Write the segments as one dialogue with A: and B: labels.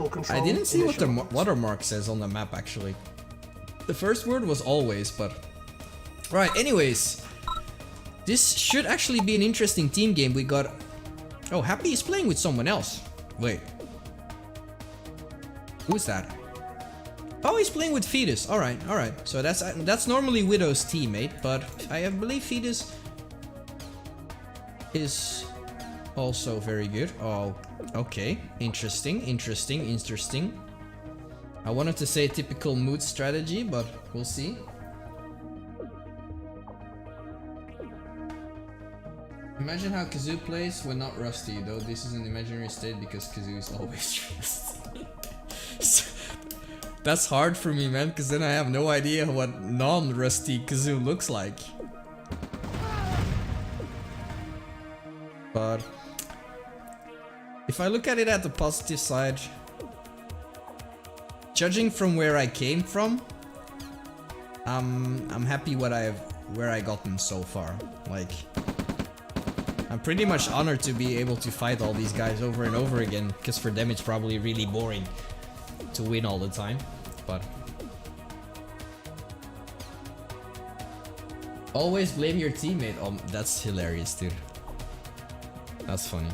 A: Thermal control.
B: I didn't see what the
A: initialized.
B: watermark says on the map actually. The first word was always, but... Right, anyways. This should actually be an interesting team game. We got... Oh, Happy is playing with someone else. Wait. Who's that? Oh, he's playing with Fetus. Alright, alright. So that's normally Widow's teammate, but I believe Fetus is also very good. Oh, okay. Interesting, interesting, interesting. I wanted to say typical mood strategy, but we'll see. Imagine how Kazoo plays when not rusty, though this is an imaginary state because Kazoo is always rusty. That's hard for me, man, because then I have no idea what non-rusty Kazoo looks like. But if I look at it at the positive side, judging from where I came from, I'm happy where I gotten so far. Like, I'm pretty much honored to be able to fight all these guys over and over again, because for them it's probably really boring to win all the time. But always blame your teammate. Oh, that's hilarious, dude. That's funny.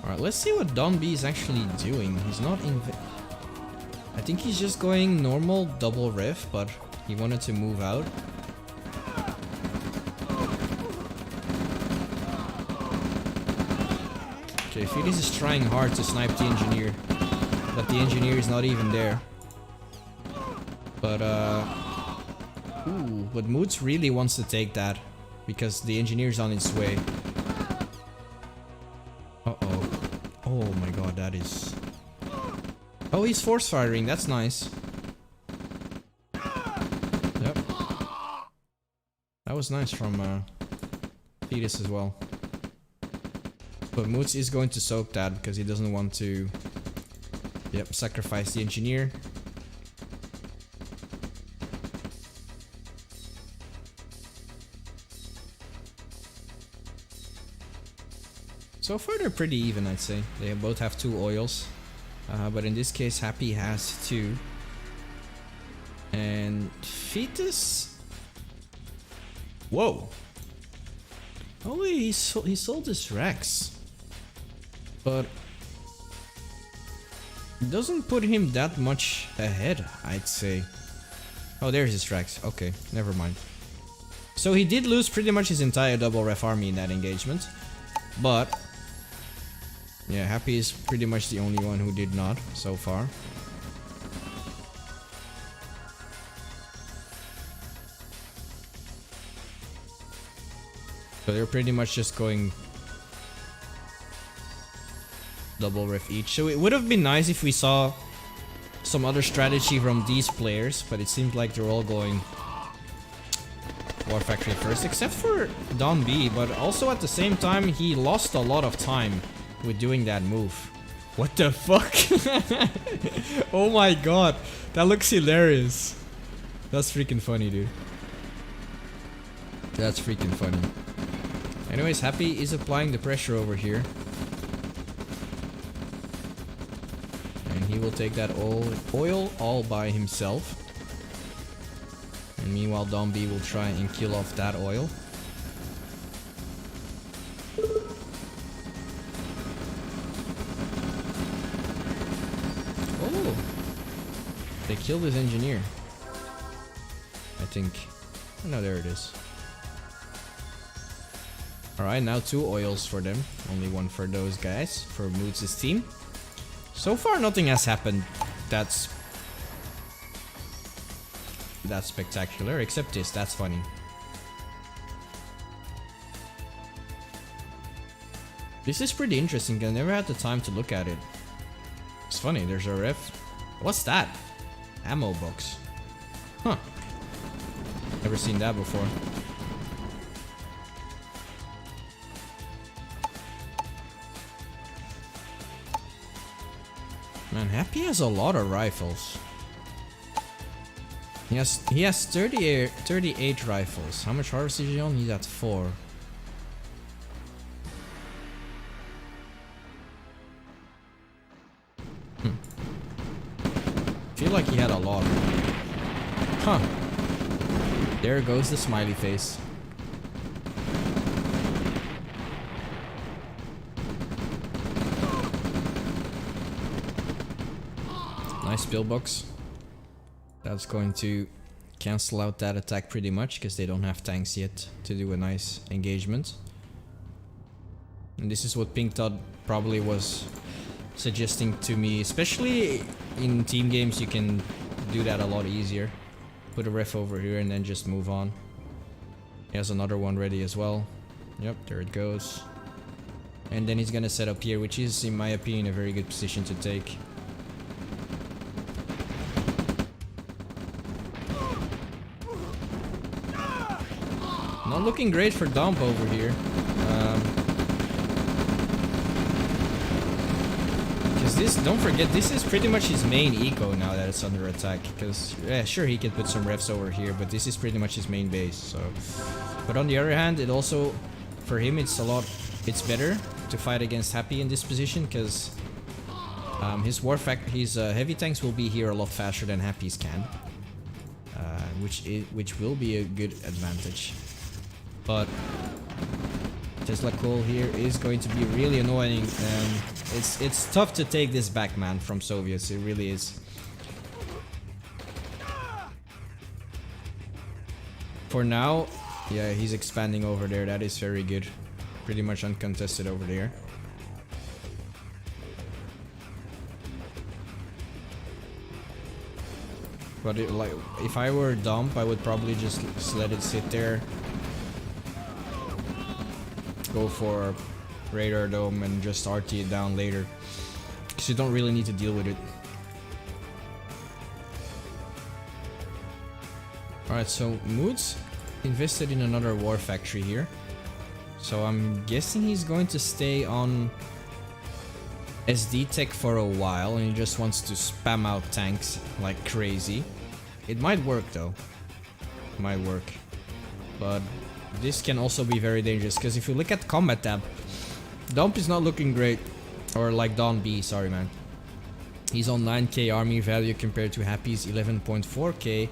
B: Alright, let's see what Don B is actually doing. He's not in... I think he's just going normal double ref, but he wanted to move out. Okay, Fetus is trying hard to snipe the engineer, but the engineer is not even there. But ooh, but Moods really wants to take that because the engineer's on its way. Uh-oh. Oh my god, that is... Oh, he's force firing, that's nice. Yep. That was nice from Fetus as well. But Moods is going to soak that because he doesn't want to, yep, sacrifice the engineer. So far they're pretty even, I'd say. They both have 2 oils. But in this case, Happy has 2. And Fetus... Whoa! Oh, he sold his Rex. But... it doesn't put him that much ahead, I'd say. Oh, there's his Rex. Okay, never mind. So he did lose pretty much his entire double ref army in that engagement. But... yeah, Happy is pretty much the only one who did not so far. So they're pretty much just going double ref each. So it would have been nice if we saw some other strategy from these players, but it seems like they're all going War Factory first, except for Don B, but also at the same time he lost a lot of time with doing that move. What the fuck? Oh my god, that looks hilarious. That's freaking funny, dude. That's freaking funny. Anyways, Happy is applying the pressure over here. And he will take that oil all by himself. And meanwhile, Don B will try and kill off that oil. Oh! They killed his engineer. I think. Oh, no, there it is. Alright, now 2 oils for them. Only 1 for those guys, for Moods' team. So far, nothing has happened that's spectacular, except this. That's funny. This is pretty interesting. I never had the time to look at it. It's funny, there's a ref. What's that? Ammo box. Huh. Never seen that before. Man, Happy has a lot of rifles. He has 38 rifles. How much harvest is he on? He's at 4. Feel like he had a lot. Huh. There goes the smiley face. Nice pillbox. That's going to cancel out that attack pretty much because they don't have tanks yet to do a nice engagement. And this is what Pink Todd probably was suggesting to me, especially in team games. You can do that a lot easier. Put a ref over here and then just move on. He has another one ready as well. Yep, there it goes. And then he's gonna set up here, which is, in my opinion, a very good position to take. Not looking great for Dump over here. Because this, don't forget, this is pretty much his main eco now that it's under attack. Because, yeah, sure, he can put some refs over here, but this is pretty much his main base. So, but on the other hand, it also, for him, it's better to fight against Happy in this position because his heavy tanks will be here a lot faster than Happy's can, which will be a good advantage. But Tesla Cole here is going to be really annoying, and it's tough to take this back, man, from Soviets. It really is. For now, yeah, he's expanding over there. That is very good. Pretty much uncontested over there. But like, if I were Dump, I would probably just let it sit there. Go for Radar Dome and just RT it down later. Because you don't really need to deal with it. Alright, so Moods invested in another war factory here. So I'm guessing he's going to stay on SD tech for a while and he just wants to spam out tanks like crazy. It might work though. It might work. But this can also be very dangerous because if you look at the combat tab, Dump is not looking great. Or like Don B, sorry man. He's on 9k army value compared to Happy's 11.4k.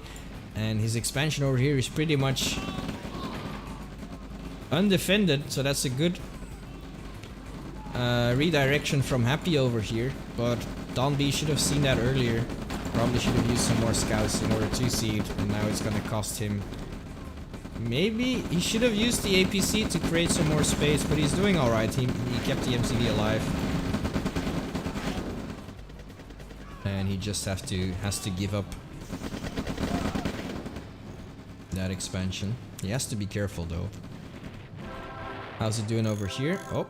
B: And his expansion over here is pretty much undefended, so that's a good redirection from Happy over here. But Don B should have seen that earlier. Probably should have used some more scouts in order to see it, and now it's gonna cost him. Maybe he should have used the APC to create some more space, but he's doing alright. He kept the MCV alive. And he just has to give up that expansion. He has to be careful though. How's it doing over here? Oh,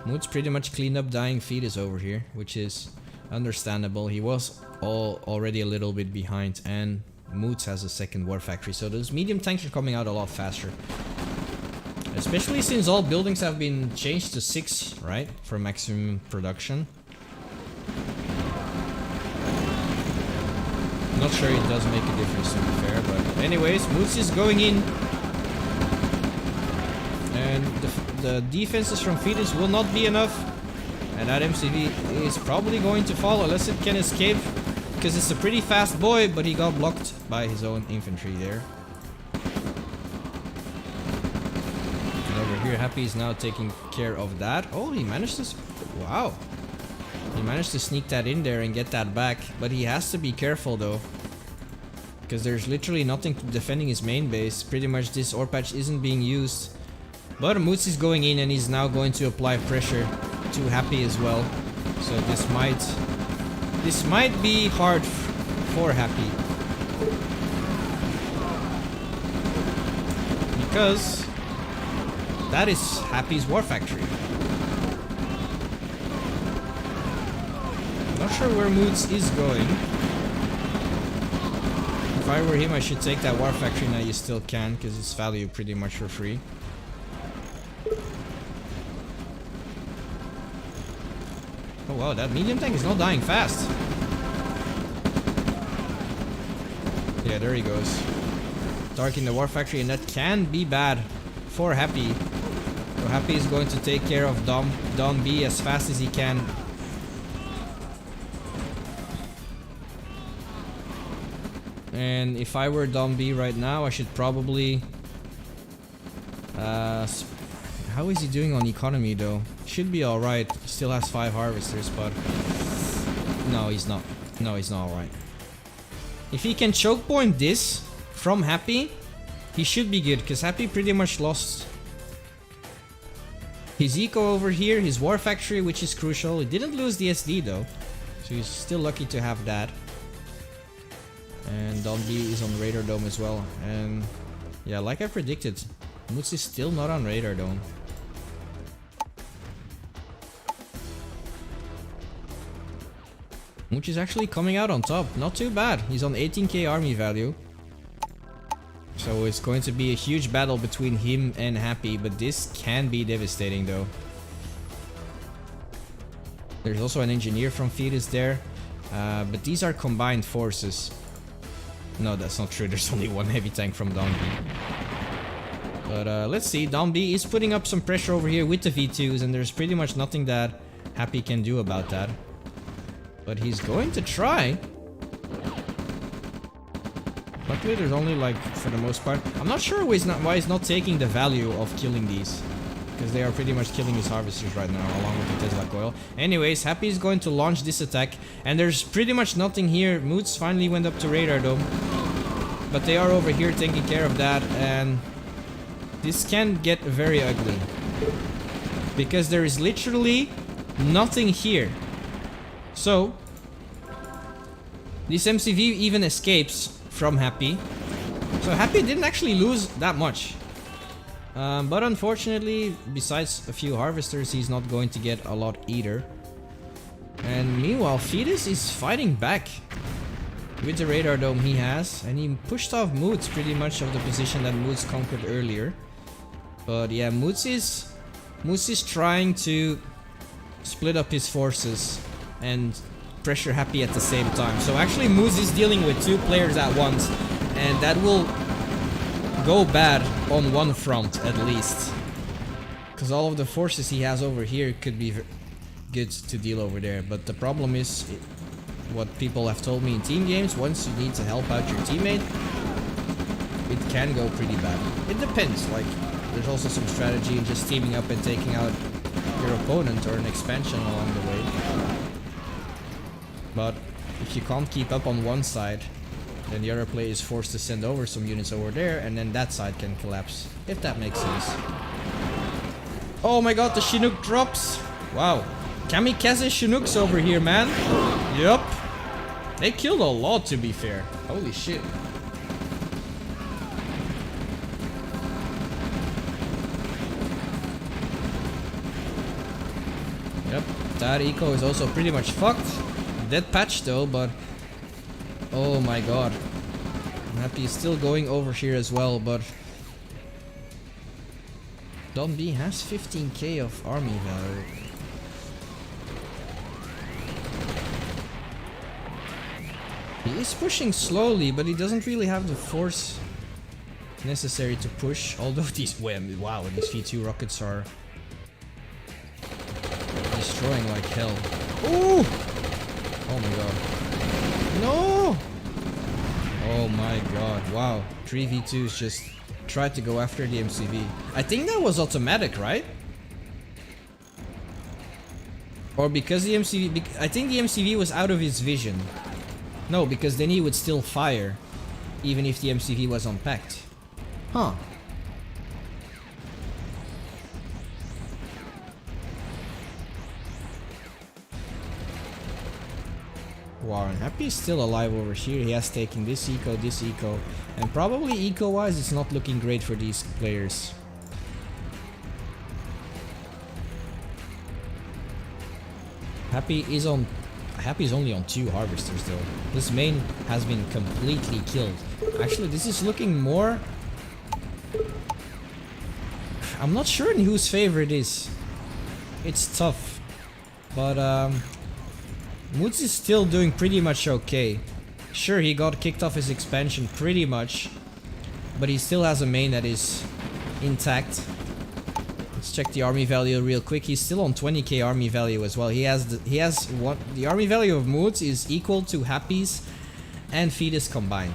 B: Mood's pretty much cleaned up dying fetus over here, which is understandable. He was already a little bit behind, and Moods has a second war factory, so those medium tanks are coming out a lot faster. Especially since all buildings have been changed to 6, right? For maximum production. Not sure it does make a difference to be fair, but anyways, Moods is going in. And the defenses from Fetus will not be enough. And that MCV is probably going to fall unless it can escape. Because it's a pretty fast boy, but he got blocked by his own infantry there. And over here, Happy is now taking care of that. Oh, he managed to... Wow. He managed to sneak that in there and get that back. But he has to be careful though. Because there's literally nothing defending his main base. Pretty much this ore patch isn't being used. But Moods is going in and he's now going to apply pressure to Happy as well. So this might be hard for Happy. Because that is Happy's war factory. Not sure where Moods is going. If I were him, I should take that war factory. Now you still can, because it's value pretty much for free. Oh wow, that medium tank is not dying fast. Yeah, there he goes. Darking the war factory, and that can be bad for Happy. So Happy is going to take care of Don B as fast as he can. And if I were Dom B right now, I should probably... how is he doing on economy though? Should be alright. Still has 5 harvesters, but... No, he's not. No, he's not alright. If he can choke point this from Happy, he should be good, because Happy pretty much lost his eco over here, his war factory, which is crucial. He didn't lose the SD though, so he's still lucky to have that. And Don B is on Radar Dome as well. And yeah, like I predicted, Moods is still not on Radar Dome. Mooch is actually coming out on top. Not too bad. He's on 18k army value. So it's going to be a huge battle between him and Happy, but this can be devastating though. There's also an engineer from Fetus there, but these are combined forces. No, that's not true. There's only one heavy tank from Don B. But let's see. Don B is putting up some pressure over here with the V2s, and there's pretty much nothing that Happy can do about that. But he's going to try. Luckily, there's only like, for the most part, I'm not sure why he's not taking the value of killing these, because they are pretty much killing his harvesters right now, along with the Tesla coil. Anyways, Happy is going to launch this attack, and there's pretty much nothing here. Moods finally went up to Radar Dome, but they are over here taking care of that, and this can get very ugly, because there is literally nothing here. So, this MCV even escapes from Happy. So Happy didn't actually lose that much. But unfortunately, besides a few harvesters, he's not going to get a lot either. And meanwhile, Fetus is fighting back with the Radar Dome he has. And he pushed off Moods pretty much of the position that Moods conquered earlier. But yeah, Moods is trying to split up his forces and pressure Happy at the same time. So actually Moose is dealing with 2 players at once, and that will go bad on one front at least, because all of the forces he has over here could be good to deal over there. But the problem is, what people have told me in team games, once you need to help out your teammate, it can go pretty bad. It depends, like there's also some strategy in just teaming up and taking out your opponent or an expansion along the way. But if you can't keep up on one side, then the other player is forced to send over some units over there, and then that side can collapse, if that makes sense. Oh my god, the Chinook drops! Wow. Kamikaze Chinooks over here, man. Yup. They killed a lot, to be fair. Holy shit. Yep, that eco is also pretty much fucked. Dead patch though, but oh my god. Happy is still going over here as well, but Don B has 15k of army value. He is pushing slowly, but he doesn't really have the force necessary to push, although these wow, these V2 rockets are destroying like hell. Ooh! Oh my god. No! Oh my god, wow. 3 V2s just tried to go after the MCV. I think that was automatic, right? Or because the MCV... I think the MCV was out of his vision. No, because then he would still fire, even if the MCV was unpacked. Huh. Wow, and Happy is still alive over here. He has taken this eco, and probably eco-wise it's not looking great for these players. Happy's only on 2 harvesters though. This main has been completely killed. Actually, this is looking more... I'm not sure in whose favor it is. It's tough. But Moods is still doing pretty much okay. Sure, he got kicked off his expansion pretty much, but he still has a main that is intact. Let's check the army value real quick. He's still on 20k army value as well. The army value of Moods is equal to Happy's and Fetus combined.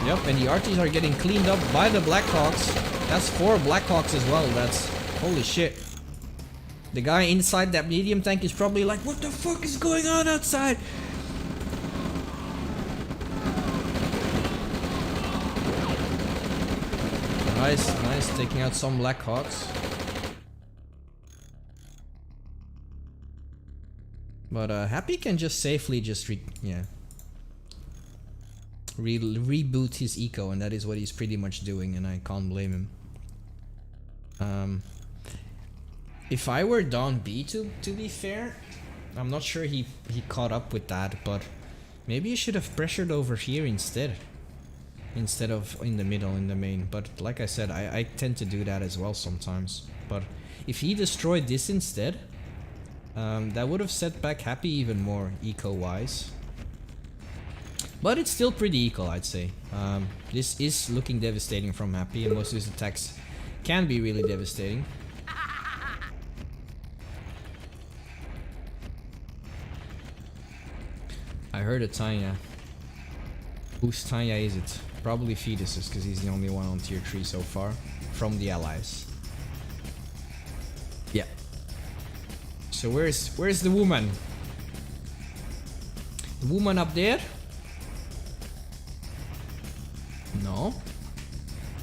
B: Yep, and the RTs are getting cleaned up by the Blackhawks. That's 4 Blackhawks as well. That's... holy shit. The guy inside that medium tank is probably like, what the fuck is going on outside? Nice, taking out some Blackhawks. But Happy can just safely just reboot his eco, and that is what he's pretty much doing, and I can't blame him. If I were down B to be fair, I'm not sure he caught up with that, but maybe he should have pressured over here instead of in the middle in the main. But like I said, I tend to do that as well sometimes. But if he destroyed this instead, that would have set back Happy even more eco wise. But it's still pretty equal, I'd say. This is looking devastating from Happy, and most of his attacks can be really devastating. I heard a Tanya. Whose Tanya is it? Probably Fetus's, because he's the only one on tier 3 so far from the allies. Yeah. So where's the woman? The woman up there? No.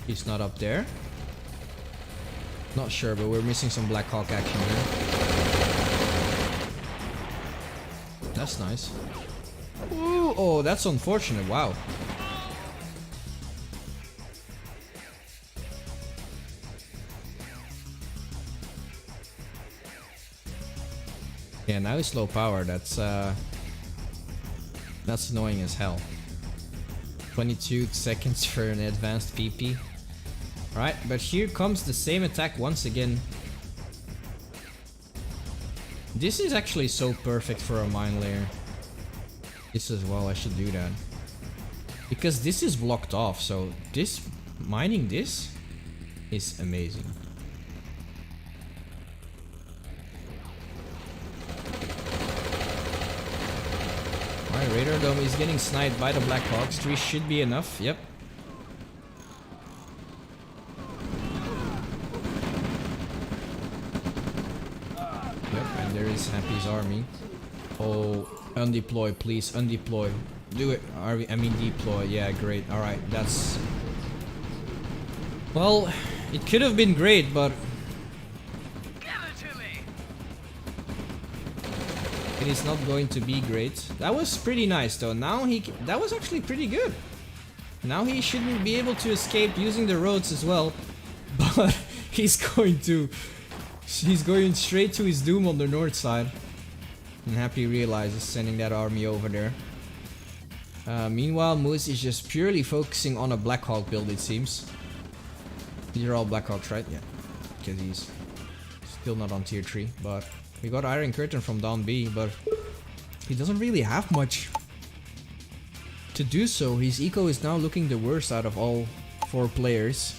B: He's not up there. Not sure, but we're missing some Black Hawk action here. That's nice. Ooh, oh, that's unfortunate. Wow. Yeah, now he's low power. That's annoying as hell. 22 seconds for an advanced PP. Alright, but here comes the same attack once again. This is actually so perfect for a mine layer. This as well, I should do that. Because this is blocked off, so mining this is amazing. Alright, Radar Dome is getting sniped by the Blackhawks. 3 should be enough, yep. Yep, and there is Happy's army. Oh, undeploy, please, undeploy. Do it, I mean deploy, yeah, great. Alright, that's... well, it could have been great, but... it is not going to be great. That was pretty nice though. Now that was actually pretty good. Now he shouldn't be able to escape using the roads as well. But he's going straight to his doom on the north side. And Happy realizes sending that army over there. Meanwhile, Moose is just purely focusing on a Blackhawk build, it seems. These are all Blackhawks, right? Yeah. Because he's still not on tier 3, but... we got Iron Curtain from down B, but he doesn't really have much to do so. His eco is now looking the worst out of all 4 players.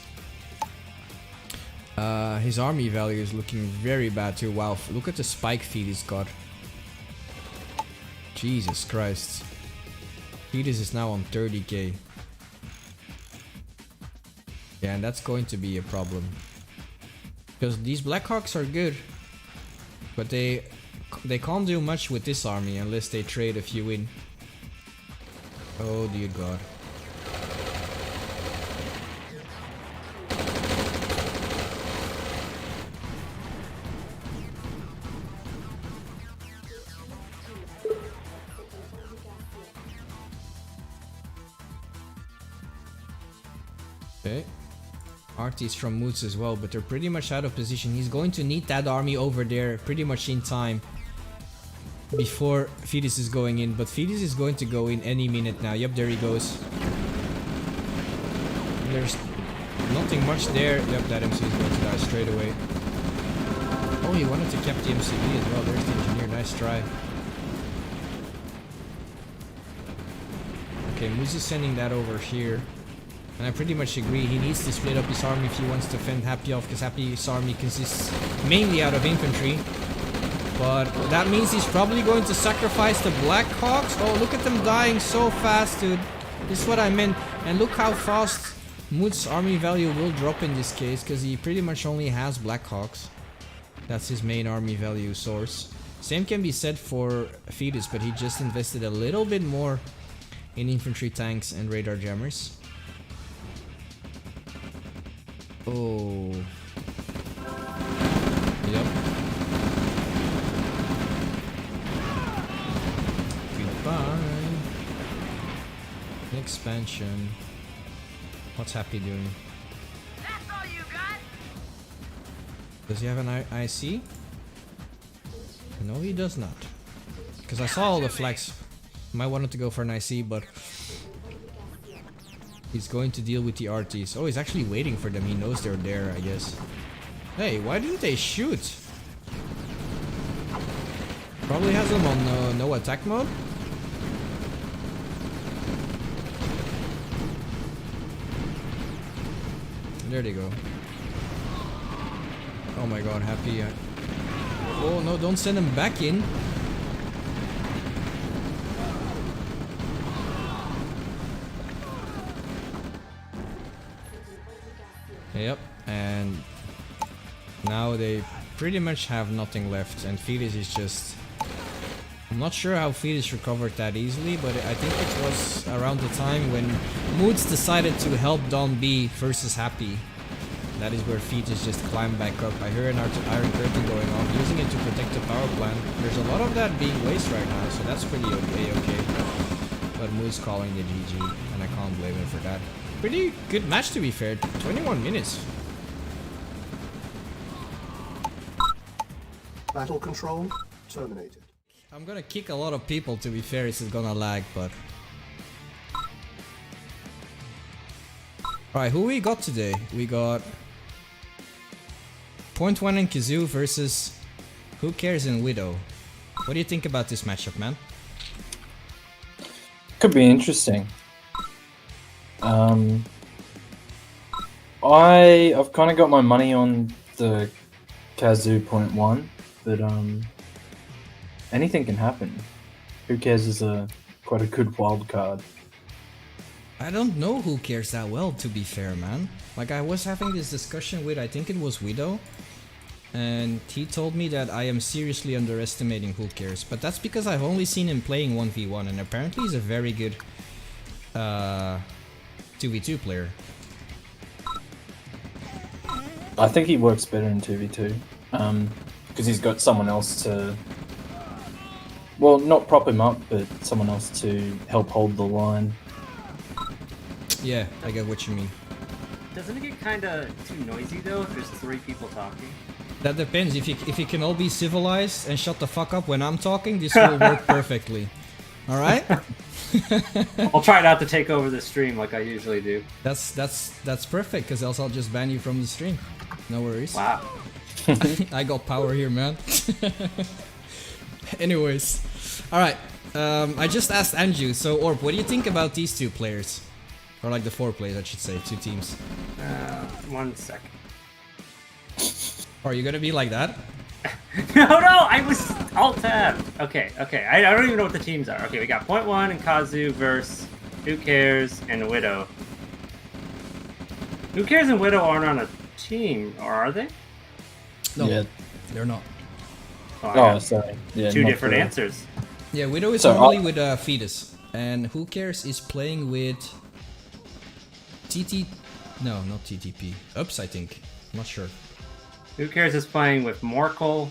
B: His army value is looking very bad too. Wow, look at the spike feed he's got. Jesus Christ. Fetus is now on 30k. Yeah, and that's going to be a problem. Because these Blackhawks are good. But they can't do much with this army unless they trade a few in. Oh dear god. Okay. Arties from Moods as well, but they're pretty much out of position. He's going to need that army over there pretty much in time before Fetus is going in, but Fetus is going to go in any minute now. Yep, there he goes. There's nothing much there. Yep, that MC is going to die straight away. Oh, he wanted to cap the MCB as well. There's the engineer. Nice try. Okay, Moose is sending that over here. And I pretty much agree, he needs to split up his army if he wants to fend Happy off, because Happy's army consists mainly out of infantry. But that means he's probably going to sacrifice the Blackhawks. Oh, look at them dying so fast, dude. This is what I meant. And look how fast Mood's army value will drop in this case, because he pretty much only has Blackhawks. That's his main army value source. Same can be said for Fetus, but he just invested a little bit more in infantry tanks and radar jammers. Oh. Yep. Goodbye. Expansion. What's Happy doing?
A: That's all you got?
B: Does he have an IC? No, he does not. Because I saw all the flags. Might wanted to go for an IC, but he's going to deal with the RTs. Oh, he's actually waiting for them. He knows they're there, I guess. Hey, why didn't they shoot? Probably has them on no attack mode. There they go. Oh my god, Happy. Oh no, don't send him back in. Yep, and now they pretty much have nothing left, and Fetus is just... I'm not sure how Fetus recovered that easily, but I think it was around the time when Moods decided to help Don B versus Happy. That is where Fetus just climbed back up. I hear an Iron Curtain going on, using it to protect the power plant. There's a lot of that being waste right now, so that's pretty okay. But Moods calling the GG, and I can't blame him for that. Pretty good match, to be fair. 21 minutes.
C: Battle control terminated.
B: I'm gonna kick a lot of people, to be fair. It's gonna lag, but... Alright, who we got today? We got... Point One and Kazoo versus... Who Cares and Widow. What do you think about this matchup, man?
D: Could be interesting. I've kind of got my money on the Kazoo Point One, but anything can happen. Who Cares is quite a good wild card.
B: I don't know Who Cares that well, to be fair, man. Like, I was having this discussion with, I think it was Widow, and he told me that I am seriously underestimating Who Cares, but that's because I've only seen him playing 1v1, and apparently he's a very good 2v2 player.
D: I think he works better in 2v2, because he's got someone else to, well, not prop him up, but someone else to help hold the line.
B: Yeah, I get what you mean.
E: Doesn't it get kind of too noisy though if there's 3 people talking?
B: That depends. If you can all be civilized and shut the fuck up when I'm talking, this will work perfectly. All right?
E: I'll try not to take over the stream like I usually do.
B: That's perfect, because else I'll just ban you from the stream. No worries.
E: Wow.
B: I got power here, man. Anyways, all right. I just asked Anjew. So Orb, what do you think about these 2 players? Or like the 4 players, I should say, 2 teams.
E: 1 second.
B: Are you gonna be like that?
E: No, I was Alt-Tab. Okay. I don't even know what the teams are. Okay, we got Point One and Kazoo versus Who Cares and Widow. Who Cares and Widow aren't on a team, or are they?
B: No,
D: Yeah.
B: they're not.
D: Oh, sorry. Yeah,
E: 2
D: not
E: different
D: the-
E: answers.
B: Yeah, Widow is
D: So,
B: normally with Fetus, and Who Cares is playing with TT. No, not TTP. Ups, I think. I'm not sure.
E: Who Cares is playing with Morkel.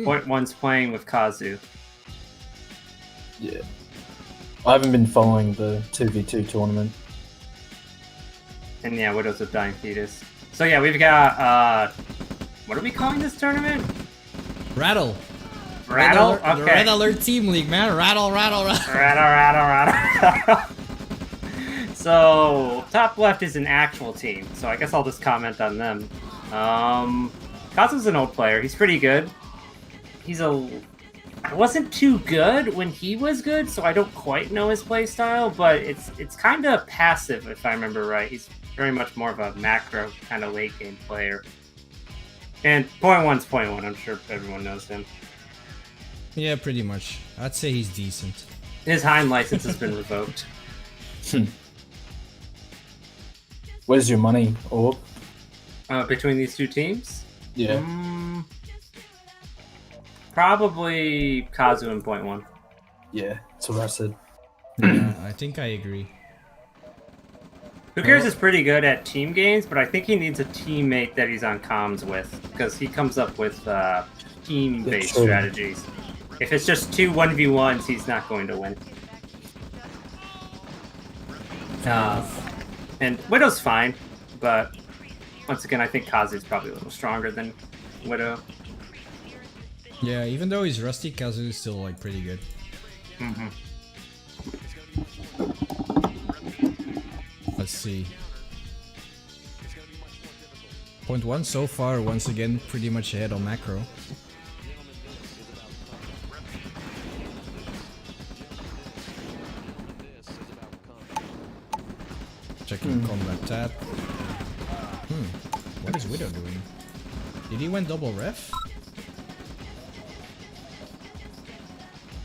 E: Point One's playing with Kazoo.
D: Yeah. I haven't been following the 2v2 tournament.
E: And yeah, Widow's with Dying Fetus. So yeah, we've got, what are we calling this tournament?
B: Rattle.
E: Rattle?
B: Red Alert, the Red Alert Team League, man. Rattle.
E: Rattle. So, top left is an actual team, so I guess I'll just comment on them. Kazu's an old player. He's pretty good. I wasn't too good when he was good, so I don't quite know his play style, but it's kind of passive, if I remember right. He's very much more of a macro kind of late game player. And Point One's Point One. I'm sure everyone knows him.
B: Yeah, pretty much. I'd say he's decent.
E: His Hein license has been revoked.
D: Where's your money, Orb?
E: Between these two teams?
D: Yeah.
E: Probably Kazu and point one.
D: Yeah, that's what I said.
B: Yeah, I think I agree.
E: Who cares is pretty good at team games, but I think he needs a teammate that he's on comms with, because he comes up with team-based strategies. If it's just two 1v1s, he's not going to win. And Widow's fine, but once again, I think Kazu's probably a little stronger than Widow.
B: Yeah, even though he's rusty, Kazu is still like pretty good. Let's see. Point one so far, once again, pretty much ahead on macro. Checking combat tab. What is Widow doing? Did he went double ref?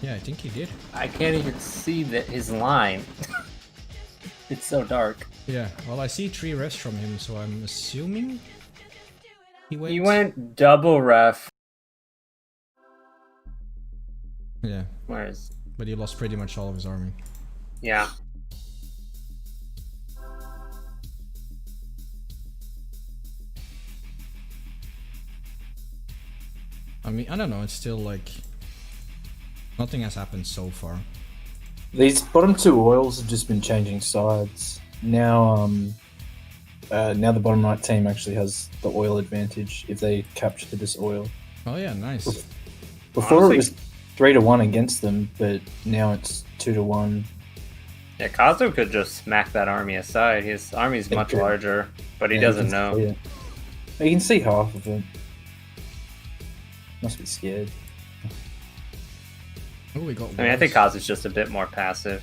B: Yeah, I think he did.
F: I can't even see his line. It's so dark.
B: Yeah, well I see 3 refs from him, so I'm assuming he went...
F: He went double ref.
B: Yeah,
F: Whereas,
B: but he lost pretty much all of his army.
E: Yeah.
B: I mean, I don't know, it's still like... Nothing has happened so far.
D: These bottom 2 oils have just been changing sides. Now, now the bottom right team actually has the oil advantage if they capture this oil.
B: Oh yeah, nice.
D: Before
E: Honestly,
D: it was 3-1 against them, but now it's 2-1.
E: Yeah, Kazu could just smack that army aside. His army's much
D: could.
E: larger, but he
D: Yeah,
E: doesn't
D: you can
E: know.
D: see it. You can see half of it. Must be scared.
B: Oh, we got
E: I mean, I think
B: walls.
E: Kazu's just a bit more passive.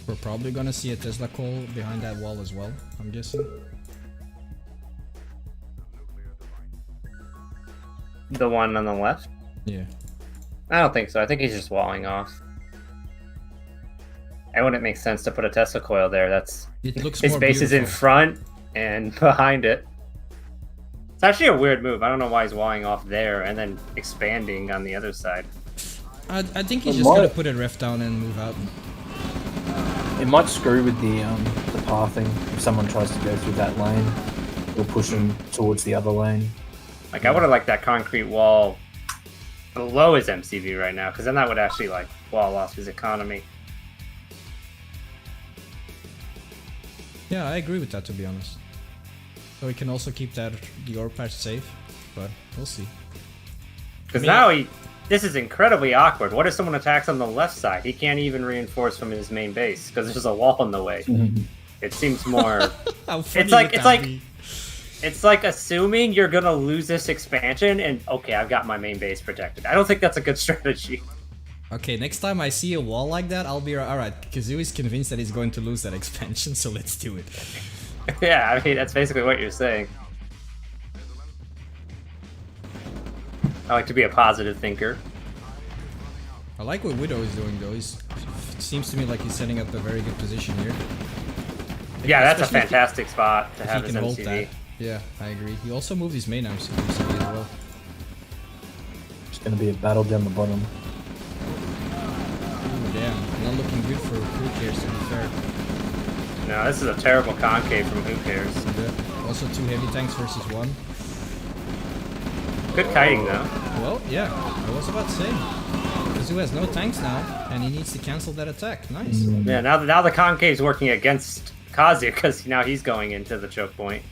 B: We're probably gonna see a Tesla coil behind that wall as well, I'm guessing.
E: The one on the left?
B: Yeah.
E: I don't think so. I think he's just walling off. It wouldn't make sense to put a Tesla coil there. That's
B: It looks
E: his
B: more
E: base is in
B: beautiful.
E: front and behind it. It's actually a weird move. I don't know why he's walling off there and then expanding on the other side.
B: I think he's
D: It
B: just gonna
D: might-
B: put a ref down and move out.
D: It might screw with the pathing. If someone tries to go through that lane, it'll push them towards the other lane.
E: Like, I would have liked that concrete wall below his MCV right now, because then that would actually, like, wall off his economy.
B: Yeah, I agree with that, to be honest. So we can also keep that the orb patch safe, but we'll see.
E: Because
B: I mean-
E: now this is incredibly awkward. What if someone attacks on the left side? He can't even reinforce from his main base because there's a wall in the way. It seems more.
B: How funny
E: It's like-
B: would
E: it's
B: that
E: like-
B: be?
E: It's like assuming you're gonna lose this expansion, and okay, I've got my main base protected. I don't think that's a good strategy.
B: Okay, next time I see a wall like that, I'll be alright. Kazoo is convinced that he's going to lose that expansion, so let's do it.
E: Yeah, I mean that's basically what you're saying. I like to be a positive thinker.
B: I like what Widow is doing though. It seems to me like he's setting up a very good position here.
E: Yeah, that's a
B: Especially if he-
E: fantastic spot to
B: If
E: have
B: he
E: his
B: can hold
E: MCV.
B: that. Yeah, I agree. He also moved his main MCV as well.
D: It's going to be a battle down the bottom.
B: Ooh, damn. Not looking good for Who Cares, to be fair.
E: No, this is a terrible concave from Who Cares.
B: Yeah. Also 2 heavy tanks versus 1.
E: Good kiting though.
B: Well, yeah, I was about to say. Kazoo has no tanks now, and he needs to cancel that attack. Nice.
E: Yeah, now the concave's working against Kazu because now he's going into the choke point.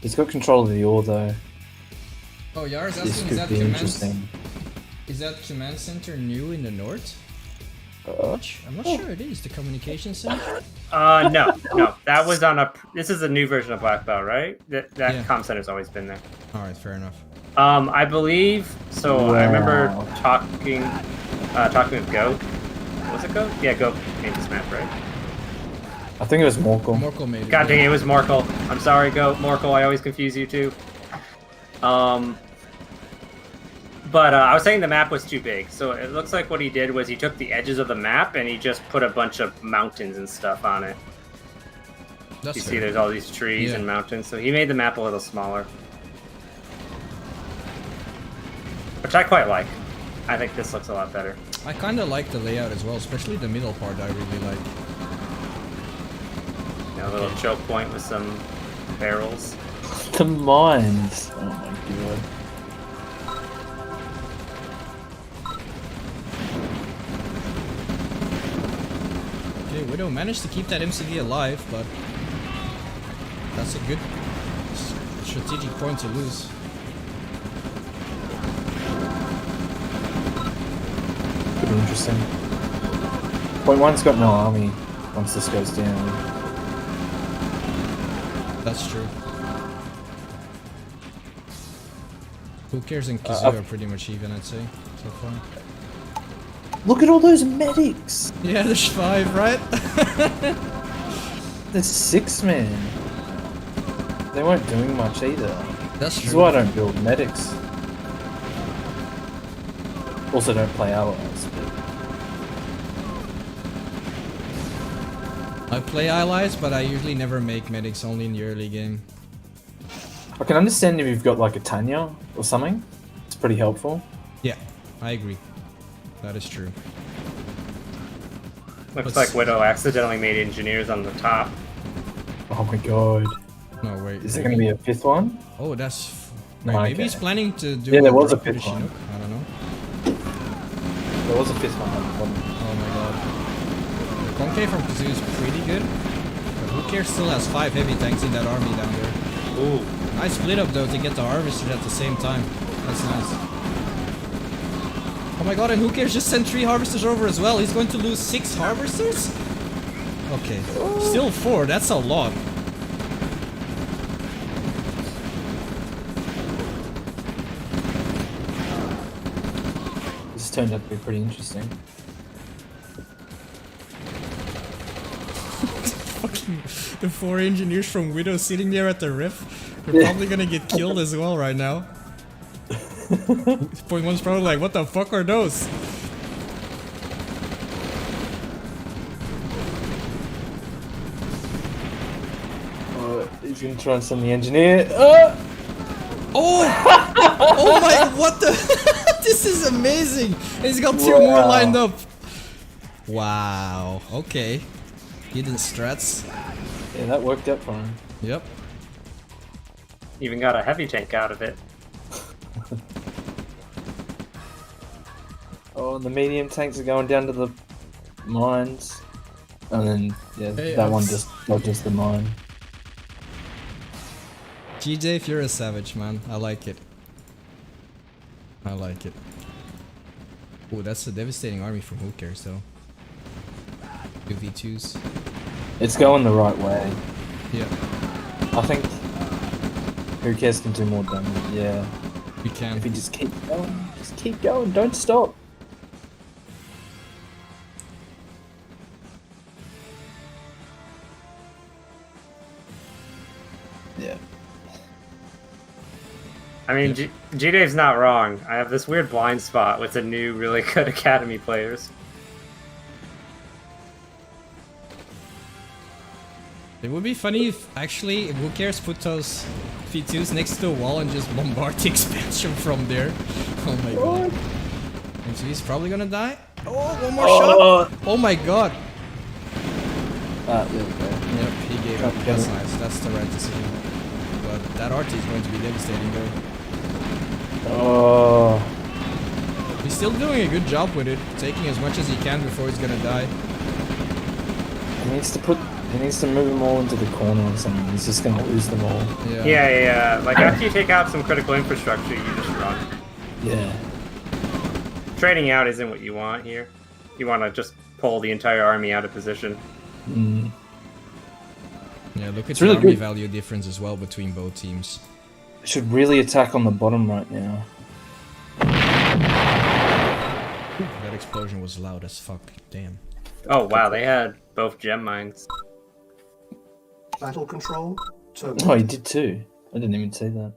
D: He's got control of the ore though.
B: Oh, Yar's
D: This
B: asking,
D: could be interesting.
B: is that command center new in the north? I'm not sure it is, the communication center.
E: No, that was on a. This is a new version of Black Belt, right? That
B: Yeah.
E: comm center's always been there.
B: Alright, fair enough.
E: I believe so. I remember
D: Wow.
E: talking with Goat. Was it Goat? Yeah, Goat made this map, right?
D: I think it was Morkel.
B: Morkel made it.
E: God dang it, it was Morkel. I'm sorry, Goat. Morkel, I always confuse you too. But I was saying the map was too big, so it looks like what he did was he took the edges of the map and he just put a bunch of mountains and stuff on it.
B: That's
E: You
B: fair.
E: see there's all these trees
B: Yeah.
E: and mountains, so he made the map a little smaller. Which I quite like. I think this looks a lot better.
B: I kind of like the layout as well, especially the middle part I really like.
E: You know, a little choke point with some barrels.
D: The mines. Oh my god.
B: Okay, Widow managed to keep that MCV alive, but that's a good strategic point to lose.
D: Could be interesting. Point one's got no army once this goes down.
B: That's true. Who cares and Kazoo are pretty much even, I'd say, so far.
D: Look at all those medics!
B: Yeah, there's 5, right?
D: There's 6, man. They weren't doing much either.
B: That's
D: This is
B: true.
D: why I don't build medics. Also don't play allies.
B: I play allies, but I usually never make medics, only in the early game.
D: I can understand if you've got like a Tanya or something. It's pretty helpful.
B: Yeah, I agree. That is true.
E: Looks
B: Let's-
E: like Widow accidentally made engineers on the top.
D: Oh my god.
B: No, wait.
D: Is there going to be a 5th one?
B: Oh, that's...
D: No,
B: Wait, maybe
D: okay.
B: he's planning to do
D: Yeah, there was a
B: drop with
D: 5th one.
B: Chinook? I don't know.
D: There was a 5th one on the bottom.
B: Oh my god. The Concave from Kazoo is pretty good. But who cares still has 5 heavy tanks in that army down there.
E: Ooh.
B: Nice split up though to get the harvesters at the same time. That's nice. Oh my god, and who cares just send 3 harvesters over as well. He's going to lose 6 harvesters? Okay. Still 4, that's a lot.
D: This turned out to be pretty interesting.
B: Fucking the 4 engineers from Widow sitting there at the riff. They're probably gonna get killed as well right now. Point one's probably like, what the fuck are those?
D: He's going to try and send the engineer.
B: Oh! Oh my, what the? This is amazing! And he's got 2 more
D: Wow.
B: lined up. Wow, okay. Hidden strats.
D: Yeah, that worked out for him.
B: Yep.
E: Even got a heavy tank out of it.
D: Oh, and the medium tanks are going down to the mines. And then, yeah,
B: Hey,
D: that one just dodges the mine.
B: GJ, if you're a savage, man. I like it. I like it. Oh, that's a devastating army from who cares though. 2v2s.
D: It's going the right way.
B: Yeah,
D: I think who cares can do more damage. Yeah.
B: we can.
D: If you just keep going, don't stop. Yeah.
E: I mean, G-Dave's not wrong. I have this weird blind spot with the new, really good Academy players.
B: It would be funny if actually, if who cares put those V2s next to a wall and just bombard the expansion from there. Oh my god. And he's probably gonna die. Oh, one more shot! Oh my god!
D: There we go.
B: Yep, he gave up. That's nice. That's the right decision. But that RT is going to be devastating though.
D: Oh.
B: He's still doing a good job with it, taking as much as he can before he's gonna die.
D: He needs to move them all into the corner or something. He's just gonna lose them all.
E: Yeah. Like, after you take out some critical infrastructure, you just run.
D: Yeah.
E: Trading out isn't what you want here. You want to just pull the entire army out of position.
D: Mm.
B: Yeah, look at
D: It's
B: the
D: really
B: army
D: good.
B: value difference as well between both teams.
D: Should really attack on the bottom right now.
B: That explosion was loud as fuck. Damn.
E: Oh, wow, they had both gem mines.
C: Battle control
D: Oh,
C: terminated.
D: he did too. I didn't even see that.